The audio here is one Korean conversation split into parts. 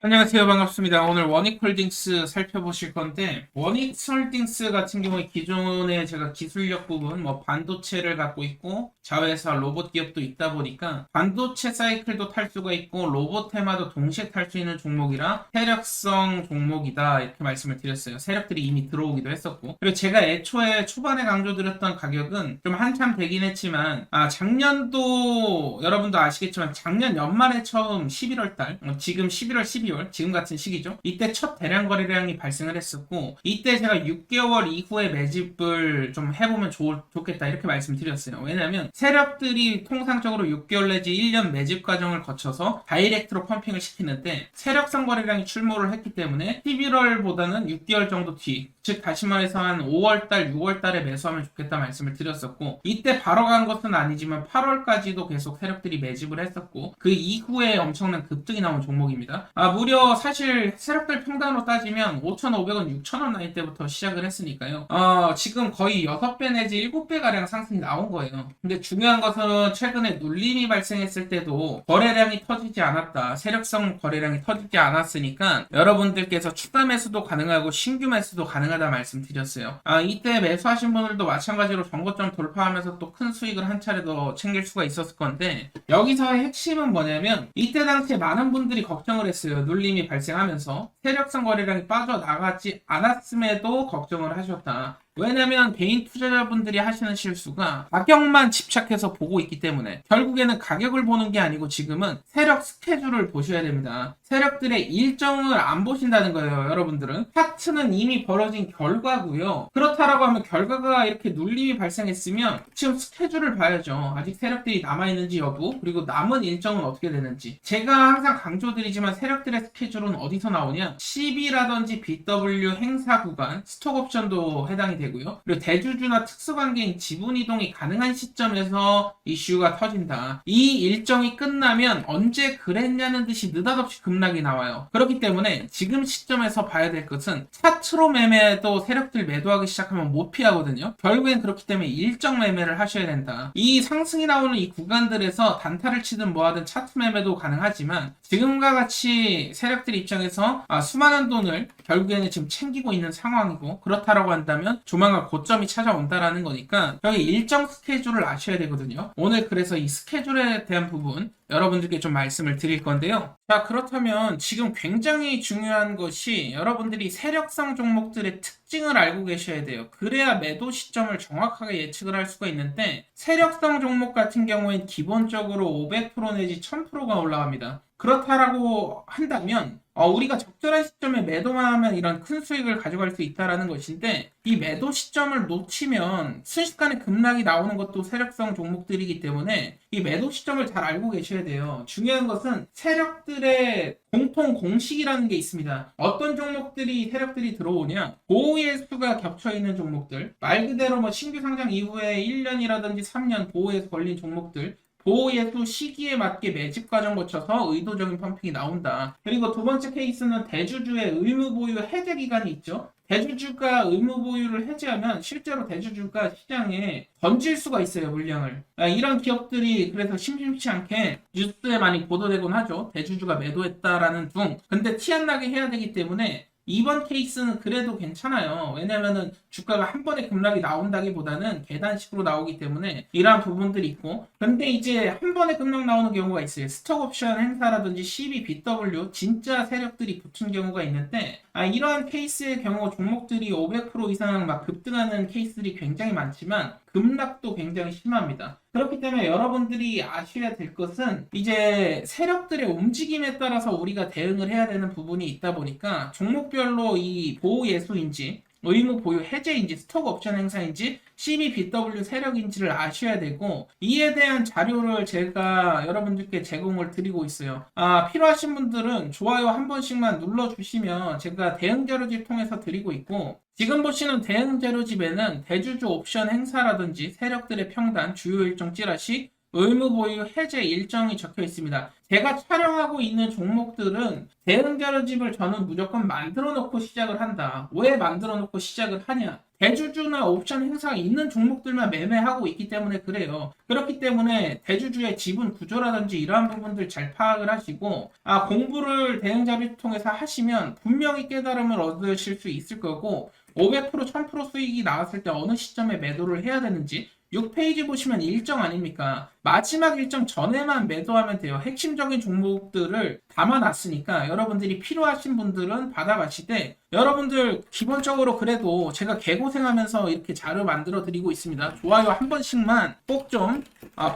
안녕하세요. 반갑습니다. 오늘 원익홀딩스 살펴보실 건데, 원익홀딩스 같은 경우에 기존에 제가 기술력 부분, 반도체를 갖고 있고, 자회사 로봇 기업도 있다 보니까, 반도체 사이클도 탈 수가 있고, 로봇 테마도 동시에 탈 수 있는 종목이라, 세력성 종목이다. 이렇게 말씀을 드렸어요. 세력들이 이미 들어오기도 했었고. 그리고 제가 애초에 초반에 강조드렸던 가격은 좀 한참 되긴 했지만, 작년도, 여러분도 아시겠지만, 작년 연말에 처음 11월 달, 지금 11월, 12월, 지금 같은 시기죠. 이때 첫 대량 거래량이 발생을 했었고, 이때 제가 6개월 이후에 매집을 좀 해보면 좋겠다 이렇게 말씀드렸어요. 왜냐하면 세력들이 통상적으로 6개월 내지 1년 매집 과정을 거쳐서 다이렉트로 펌핑을 시키는데, 세력성 거래량이 출몰을 했기 때문에 11월보다는 6개월 정도 뒤, 즉 다시 말해서 한 5월달, 6월달에 매수하면 좋겠다 말씀을 드렸었고, 이때 바로 간 것은 아니지만 8월까지도 계속 세력들이 매집을 했었고, 그 이후에 엄청난 급등이 나온 종목입니다. 무려 사실 세력들 평단으로 따지면 5,500원, 6,000원 라인 때부터 시작을 했으니까요. 지금 거의 6배 내지 7배 가량 상승이 나온 거예요. 근데 중요한 것은 최근에 눌림이 발생했을 때도 거래량이 터지지 않았다. 세력성 거래량이 터지지 않았으니까 여러분들께서 추가 매수도 가능하고 신규 매수도 가능하다 말씀드렸어요. 이때 매수하신 분들도 마찬가지로 정고점 돌파하면서 또 큰 수익을 한 차례 더 챙길 수가 있었을 건데, 여기서의 핵심은 뭐냐면 이때 당시에 많은 분들이 걱정을 했어요. 눌림이 발생하면서 세력성 거래량이 빠져나가지 않았음에도 걱정을 하셨다. 왜냐면 개인 투자자분들이 하시는 실수가 가격만 집착해서 보고 있기 때문에, 결국에는 가격을 보는 게 아니고 지금은 세력 스케줄을 보셔야 됩니다. 세력들의 일정을 안 보신다는 거예요. 여러분들은 차트는 이미 벌어진 결과고요. 그렇다라고 하면 결과가 이렇게 눌림이 발생했으면 지금 스케줄을 봐야죠. 아직 세력들이 남아있는지 여부, 그리고 남은 일정은 어떻게 되는지. 제가 항상 강조드리지만 세력들의 스케줄은 어디서 나오냐, CB라든지 BW 행사 구간, 스톡옵션도 해당이 되고요. 그리고 대주주나 특수관계인 지분 이동이 가능한 시점에서 이슈가 터진다. 이 일정이 끝나면 언제 그랬냐는 듯이 느닷없이 급락이 나와요. 그렇기 때문에 지금 시점에서 봐야 될 것은, 차트로 매매도 세력들 매도하기 시작하면 못 피하거든요. 결국엔 그렇기 때문에 일정 매매를 하셔야 된다. 이 상승이 나오는 이 구간들에서 단타를 치든 뭐하든 차트 매매도 가능하지만, 지금과 같이 세력들 입장에서 수많은 돈을 결국에는 지금 챙기고 있는 상황이고, 그렇다라고 한다면 조만간 고점이 찾아온다라는 거니까 여기 일정 스케줄을 아셔야 되거든요. 오늘 그래서 이 스케줄에 대한 부분 여러분들께 좀 말씀을 드릴 건데요. 자, 그렇다면 지금 굉장히 중요한 것이 여러분들이 세력성 종목들의 특징을 알고 계셔야 돼요. 그래야 매도 시점을 정확하게 예측을 할 수가 있는데, 세력성 종목 같은 경우엔 기본적으로 500% 내지 1000%가 올라갑니다. 그렇다라고 한다면 우리가 적절한 시점에 매도만 하면 이런 큰 수익을 가져갈 수 있다는 것인데, 이 매도 시점을 놓치면 순식간에 급락이 나오는 것도 세력성 종목들이기 때문에 이 매도 시점을 잘 알고 계셔야 돼요. 중요한 것은 세력들의 공통 공식이라는 게 있습니다. 어떤 종목들이 세력들이 들어오냐, 보호의 수가 겹쳐있는 종목들, 말 그대로 신규 상장 이후에 1년이라든지 3년 보호에서 걸린 종목들, 보호예수 시기에 맞게 매집 과정 거쳐서 의도적인 펌핑이 나온다. 그리고 두 번째 케이스는 대주주의 의무 보유 해제 기간이 있죠. 대주주가 의무 보유를 해제하면 실제로 대주주가 시장에 던질 수가 있어요, 물량을. 이런 기업들이 그래서 심심치 않게 뉴스에 많이 보도되곤 하죠. 대주주가 매도했다라는 둥. 근데 티 안 나게 해야 되기 때문에 이번 케이스는 그래도 괜찮아요. 왜냐면은 주가가 한 번에 급락이 나온다기보다는 계단식으로 나오기 때문에 이러한 부분들이 있고, 근데 이제 한 번에 급락 나오는 경우가 있어요. 스톡옵션 행사라든지 CB, BW 진짜 세력들이 붙은 경우가 있는데, 이러한 케이스의 경우 종목들이 500% 이상 막 급등하는 케이스들이 굉장히 많지만 급락도 굉장히 심합니다. 그렇기 때문에 여러분들이 아셔야 될 것은, 이제 세력들의 움직임에 따라서 우리가 대응을 해야 되는 부분이 있다 보니까 종목별로 이 보호 예수인지 의무 보유 해제인지 스톡 옵션 행사인지 CBBW 세력인지를 아셔야 되고, 이에 대한 자료를 제가 여러분들께 제공을 드리고 있어요. 필요하신 분들은 좋아요 한 번씩만 눌러주시면 제가 대응 자료집 통해서 드리고 있고, 지금 보시는 대응 자료집에는 대주주 옵션 행사라든지 세력들의 평단, 주요 일정 찌라시, 의무 보유 해제 일정이 적혀 있습니다. 제가 촬영하고 있는 종목들은 대응 자료집을 저는 무조건 만들어 놓고 시작을 한다. 왜 만들어 놓고 시작을 하냐? 대주주나 옵션 행사가 있는 종목들만 매매하고 있기 때문에 그래요. 그렇기 때문에 대주주의 지분 구조라든지 이러한 부분들 잘 파악을 하시고 공부를 대응 자료를 통해서 하시면 분명히 깨달음을 얻으실 수 있을 거고 500% 1000% 수익이 나왔을 때 어느 시점에 매도를 해야 되는지 6페이지 보시면 일정 아닙니까? 마지막 일정 전에만 매도하면 돼요. 핵심적인 종목들을 담아놨으니까 여러분들이 필요하신 분들은 받아가시되 여러분들 기본적으로 그래도 제가 개고생하면서 이렇게 자료 만들어 드리고 있습니다. 좋아요 한 번씩만 꼭 좀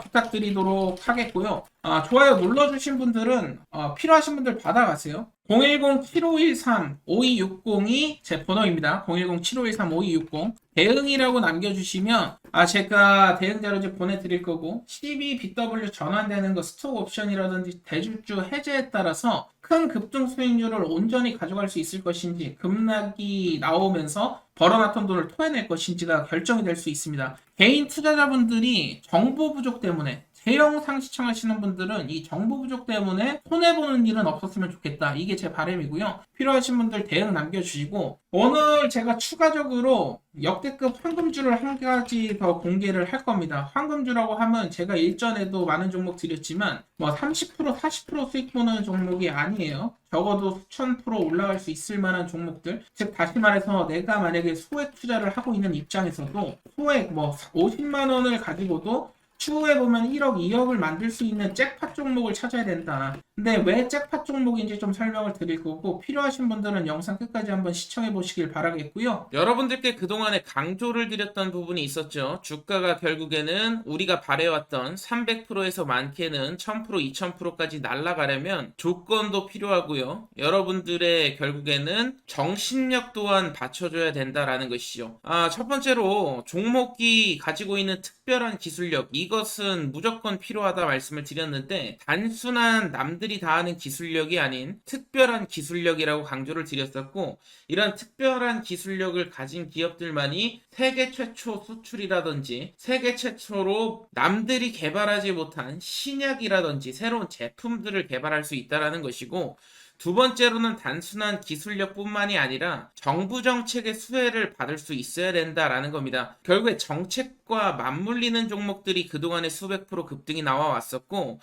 부탁드리도록 하겠고요. 좋아요 눌러주신 분들은 필요하신 분들 받아가세요. 010-7513-5260이 제 번호입니다. 010-7513-5260 대응이라고 남겨주시면 제가 대응 자료지 보내드릴 거고 12BW 전환되는 거 스톡 옵션이라든지 대주주 해제에 따라서 큰 급등 수익률을 온전히 가져갈 수 있을 것인지 급락이 나오면서 벌어놨던 돈을 토해낼 것인지가 결정이 될 수 있습니다. 개인 투자자분들이 정보 부족 때문에 대영상 시청하시는 분들은 이 정보 부족 때문에 손해보는 일은 없었으면 좋겠다. 이게 제 바람이고요. 필요하신 분들 대응 남겨주시고 오늘 제가 추가적으로 역대급 황금주를 한 가지 더 공개를 할 겁니다. 황금주라고 하면 제가 일전에도 많은 종목 드렸지만 30% 40% 수익 보는 종목이 아니에요. 적어도 수천 프로 올라갈 수 있을 만한 종목들. 즉 다시 말해서 내가 만약에 소액 투자를 하고 있는 입장에서도 소액 50만 원을 가지고도 추후에 보면 1억, 2억을 만들 수 있는 잭팟 종목을 찾아야 된다. 근데 왜 잭팟 종목인지 좀 설명을 드릴 거고 필요하신 분들은 영상 끝까지 한번 시청해 보시길 바라겠고요. 여러분들께 그동안에 강조를 드렸던 부분이 있었죠. 주가가 결국에는 우리가 바래왔던 300%에서 많게는 1000%, 2000%까지 날아가려면 조건도 필요하고요. 여러분들의 결국에는 정신력 또한 받쳐줘야 된다라는 것이죠. 첫 번째로 종목이 가지고 있는 특별한 기술력, 이것은 무조건 필요하다 말씀을 드렸는데 단순한 남들이 다 하는 기술력이 아닌 특별한 기술력이라고 강조를 드렸었고 이런 특별한 기술력을 가진 기업들만이 세계 최초 수출이라든지 세계 최초로 남들이 개발하지 못한 신약이라든지 새로운 제품들을 개발할 수 있다는 것이고 두 번째로는 단순한 기술력뿐만이 아니라 정부 정책의 수혜를 받을 수 있어야 된다라는 겁니다. 결국에 정책과 맞물리는 종목들이 그동안에 수백 프로 급등이 나와 왔었고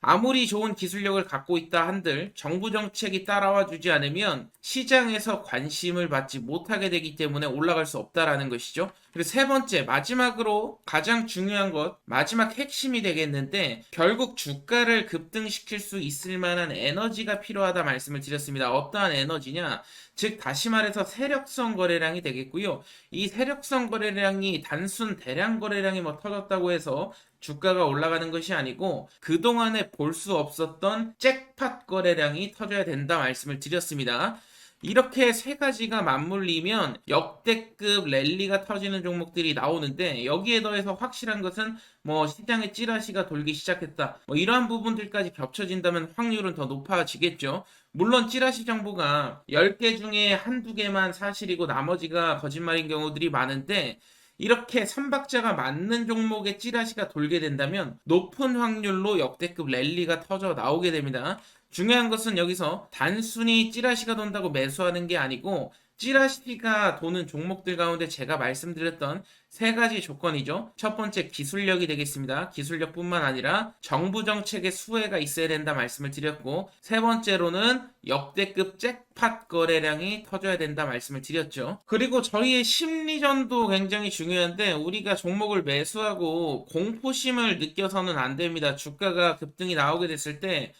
아무리 좋은 기술력을 갖고 있다 한들 정부 정책이 따라와 주지 않으면 시장에서 관심을 받지 못하게 되기 때문에 올라갈 수 없다라는 것이죠. 그리고 세 번째, 마지막으로 가장 중요한 것, 마지막 핵심이 되겠는데 결국 주가를 급등시킬 수 있을 만한 에너지가 필요하다 말씀을 드렸습니다. 어떠한 에너지냐? 즉 다시 말해서 세력성 거래량이 되겠고요. 이 세력성 거래량이 단순 대량 거래량이 터졌다고 해서 주가가 올라가는 것이 아니고 그동안에 볼 수 없었던 잭팟 거래량이 터져야 된다 말씀을 드렸습니다. 이렇게 세 가지가 맞물리면 역대급 랠리가 터지는 종목들이 나오는데 여기에 더해서 확실한 것은 시장에 찌라시가 돌기 시작했다. 이러한 부분들까지 겹쳐진다면 확률은 더 높아지겠죠. 물론 찌라시 정보가 10개 중에 한두 개만 사실이고 나머지가 거짓말인 경우들이 많은데 이렇게 삼박자가 맞는 종목의 찌라시가 돌게 된다면 높은 확률로 역대급 랠리가 터져 나오게 됩니다. 중요한 것은 여기서 단순히 찌라시가 돈다고 매수하는 게 아니고 찌라시가 도는 종목들 가운데 제가 말씀드렸던 세 가지 조건이죠. 첫 번째 기술력이 되겠습니다. 기술력뿐만 아니라 정부 정책의 수혜가 있어야 된다 말씀을 드렸고 세 번째로는 역대급 잭팟 거래량이 터져야 된다 말씀을 드렸죠. 그리고 저희의 심리전도 굉장히 중요한데 우리가 종목을 매수하고 공포심을 느껴서는 안 됩니다. 주가가 급등이 나오게 됐을 때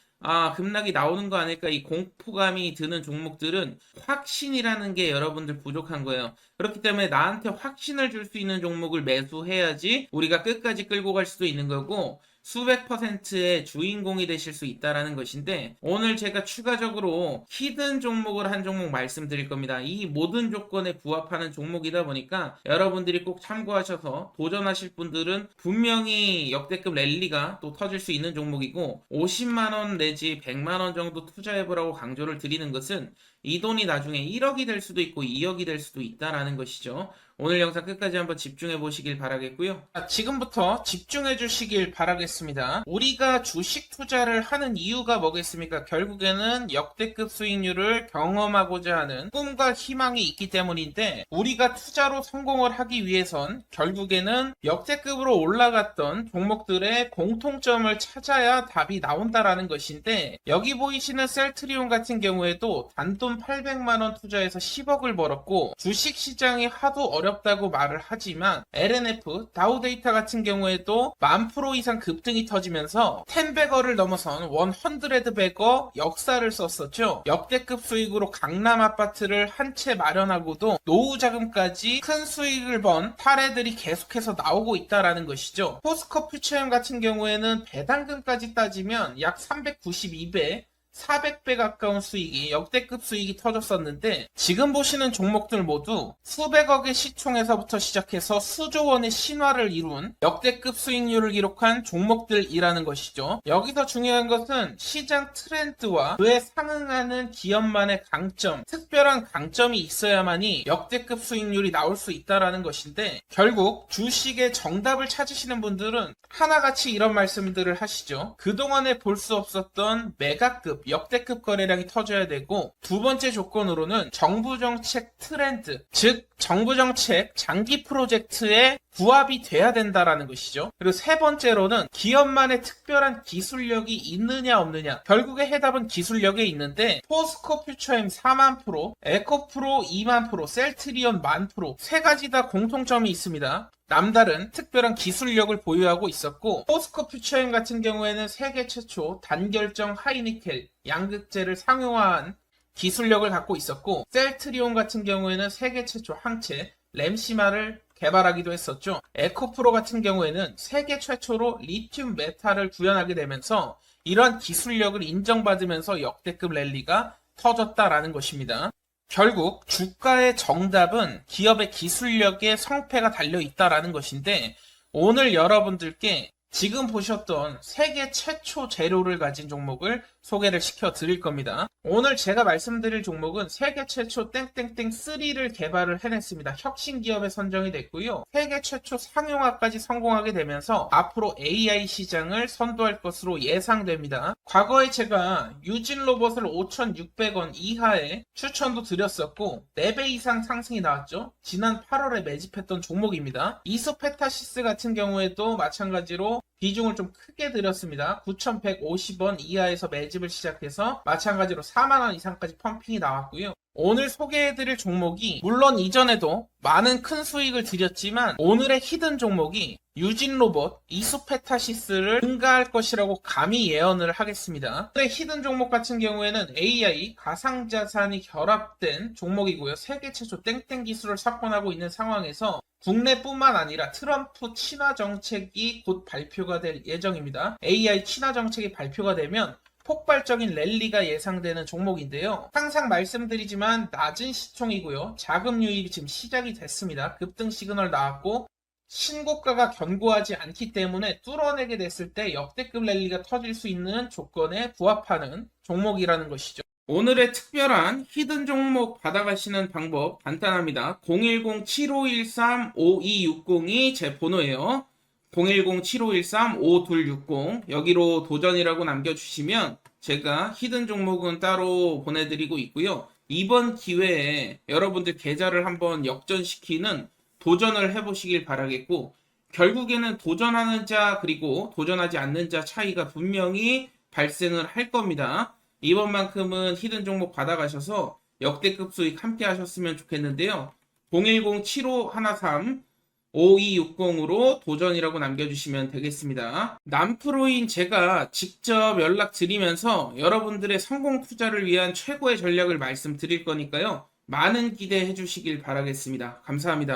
급락이 나오는 거 아닐까 이 공포감이 드는 종목들은 확신이라는 게 여러분들 부족한 거예요. 그렇기 때문에 나한테 확신을 줄 수 있는 종목을 매수해야지 우리가 끝까지 끌고 갈 수도 있는 거고 수백 %의 주인공이 되실 수 있다는 것인데 오늘 제가 추가적으로 히든 종목을 한 종목 말씀드릴 겁니다. 이 모든 조건에 부합하는 종목이다 보니까 여러분들이 꼭 참고하셔서 도전하실 분들은 분명히 역대급 랠리가 또 터질 수 있는 종목이고 50만원 내지 100만원 정도 투자해보라고 강조를 드리는 것은 이 돈이 나중에 1억이 될 수도 있고 2억이 될 수도 있다는 것이죠. 오늘 영상 끝까지 한번 집중해 보시길 바라겠고요. 지금부터 집중해 주시길 바라겠습니다. 우리가 주식 투자를 하는 이유가 뭐겠습니까? 결국에는 역대급 수익률을 경험하고자 하는 꿈과 희망이 있기 때문인데, 우리가 투자로 성공을 하기 위해선 결국에는 역대급으로 올라갔던 종목들의 공통점을 찾아야 답이 나온다라는 것인데, 여기 보이시는 셀트리온 같은 경우에도 단돈 800만 원 투자해서 10억을 벌었고, 주식시장이 하도 어렵다고 말을 하지만 LNF, 다우데이터 같은 경우에도 10,000% 이상 급등이 터지면서 10배거를 넘어선 100배거 역사를 썼었죠. 역대급 수익으로 강남 아파트를 한 채 마련하고도 노후 자금까지 큰 수익을 번 사례들이 계속해서 나오고 있다라는 것이죠. 포스코 퓨처엠 같은 경우에는 배당금까지 따지면 약 392배 400배 가까운 수익이, 역대급 수익이 터졌었는데, 지금 보시는 종목들 모두 수백억의 시총에서부터 시작해서 수조 원의 신화를 이룬 역대급 수익률을 기록한 종목들이라는 것이죠. 여기서 중요한 것은 시장 트렌드와 그에 상응하는 기업만의 강점, 특별한 강점이 있어야만이 역대급 수익률이 나올 수 있다는 것인데, 결국 주식의 정답을 찾으시는 분들은 하나같이 이런 말씀들을 하시죠. 그동안에 볼 수 없었던 메가급 역대급 거래량이 터져야 되고, 두 번째 조건으로는 정부 정책 트렌드, 즉 정부 정책 장기 프로젝트에 부합이 돼야 된다라는 것이죠. 그리고 세 번째로는 기업만의 특별한 기술력이 있느냐 없느냐. 결국에 해답은 기술력에 있는데, 포스코 퓨처엠 4만%, 에코프로 2만%, 셀트리온 10,000%, 세 가지 다 공통점이 있습니다. 남다른 특별한 기술력을 보유하고 있었고, 포스코 퓨처엠 같은 경우에는 세계 최초 단결정 하이니켈 양극재를 상용화한 기술력을 갖고 있었고, 셀트리온 같은 경우에는 세계 최초 항체 램시마를 개발하기도 했었죠. 에코프로 같은 경우에는 세계 최초로 리튬 메탈을 구현하게 되면서 이러한 기술력을 인정받으면서 역대급 랠리가 터졌다라는 것입니다. 결국 주가의 정답은 기업의 기술력에 성패가 달려 있다라는 것인데, 오늘 여러분들께 지금 보셨던 세계 최초 재료를 가진 종목을 소개를 시켜 드릴 겁니다. 오늘 제가 말씀드릴 종목은 세계 최초 땡땡땡 3를 개발을 해냈습니다. 혁신 기업에 선정이 됐고요. 세계 최초 상용화까지 성공하게 되면서 앞으로 AI 시장을 선도할 것으로 예상됩니다. 과거에 제가 유진 로봇을 5,600원 이하에 추천도 드렸었고 4배 이상 상승이 나왔죠. 지난 8월에 매집했던 종목입니다. 이소페타시스 같은 경우에도 마찬가지로 비중을 좀 크게 드렸습니다. 9,150원 이하에서 매집을 시작해서 마찬가지로 4만원 이상까지 펌핑이 나왔고요. 오늘 소개해드릴 종목이 물론 이전에도 많은 큰 수익을 드렸지만, 오늘의 히든 종목이 유진 로봇 이소페타시스를 능가할 것이라고 감히 예언을 하겠습니다. 오늘의 히든 종목 같은 경우에는 AI 가상자산이 결합된 종목이고요. 세계 최초 땡땡 기술을 석권하고 있는 상황에서 국내뿐만 아니라 트럼프 친화 정책이 곧 발표가 될 예정입니다. AI 친화 정책이 발표가 되면 폭발적인 랠리가 예상되는 종목인데요. 항상 말씀드리지만 낮은 시총이고요. 자금 유입이 지금 시작이 됐습니다. 급등 시그널 나왔고 신고가가 견고하지 않기 때문에 뚫어내게 됐을 때 역대급 랠리가 터질 수 있는 조건에 부합하는 종목이라는 것이죠. 오늘의 특별한 히든 종목 받아가시는 방법 간단합니다. 010-7513-5260이 제 번호예요. 010-7513-5260 여기로 도전이라고 남겨주시면 제가 히든 종목은 따로 보내드리고 있고요. 이번 기회에 여러분들 계좌를 한번 역전시키는 도전을 해보시길 바라겠고, 결국에는 도전하는 자 그리고 도전하지 않는 자 차이가 분명히 발생을 할 겁니다. 이번만큼은 히든 종목 받아가셔서 역대급 수익 함께 하셨으면 좋겠는데요. 010-7513-5260으로 도전이라고 남겨주시면 되겠습니다. 남프로인 제가 직접 연락드리면서 여러분들의 성공 투자를 위한 최고의 전략을 말씀드릴 거니까요. 많은 기대해 주시길 바라겠습니다. 감사합니다.